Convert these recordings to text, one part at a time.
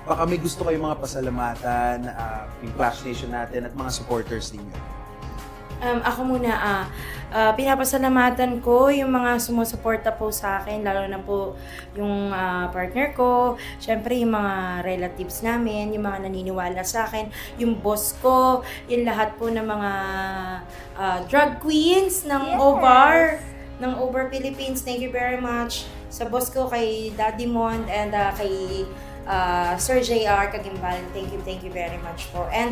baka may gusto kayong mga pasalamatan, yung Clash Nation natin at mga supporters ninyo. Ako muna, pinapasalamatan ko yung mga sumusuporta po sa akin, lalo na po yung partner ko, syempre yung mga relatives namin, yung mga naniniwala sa akin, yung boss ko, yung lahat po ng mga drag queens ng OVAR Philippines. Thank you very much sa boss ko, kay Daddy Mon, and kay Sir JR Kagimbal. Thank you very much po. And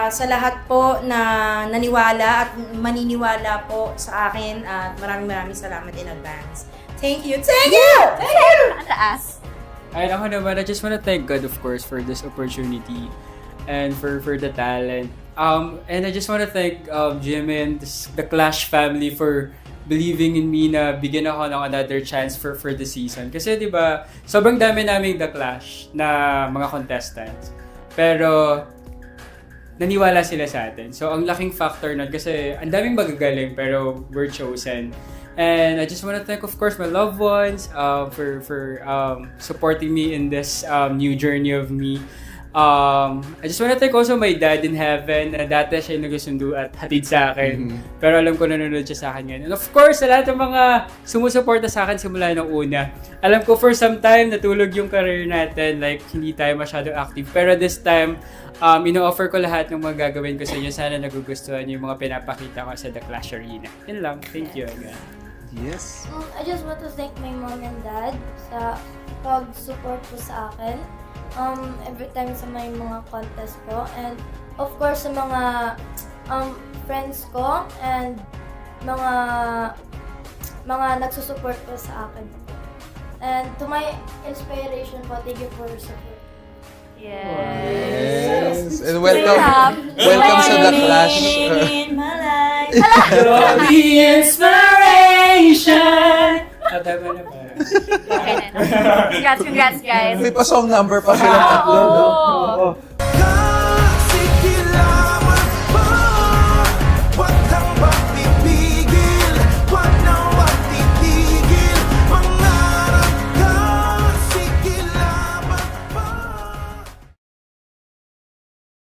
sa lahat po na naniwala at maniniwala po sa akin, at maraming salamat in advance. Thank you! Ang taas. Ay, ako naman, I just wanna thank God, of course, for this opportunity and for the talent. And I just wanna thank Jimmy and the Clash family for believing in me na bigyan ako ng another chance for the season. Kasi 'di ba, sobrang dami naming The Clash na mga contestants. Pero naniwala sila sa atin. So ang laking factor nun kasi ang daming magagaling pero we're chosen. And I just want to thank, of course, my loved ones for supporting me in this new journey of me. I just want to thank also my dad in heaven na dati siya yung nagsusundo at hatid sa akin. Pero alam ko nanonood siya sa akin ngayon. And of course, sa lahat ng mga sumusuporta sa akin simula nung una. Alam ko for some time natulog yung career natin, like hindi tayo masyado active. Pero this time, ino-offer ko lahat ng mga gagawin ko sa inyo. Sana nagugustuhan niyo yung mga pinapakita ko sa The Clash Arena. Yun lang. Thank you again. Yes. I just want to thank my mom and dad sa pag-support po sa akin. Every time sa may mga contest po, and of course sa mga friends ko and mga nagsusupport po sa akin. And to my inspiration po, thank you for your support. Yes. And welcome sa The Clash. The inspiration! Tama na ba? Okay na. Congrats guys. May pa-song number pa silang tatlo. Oo.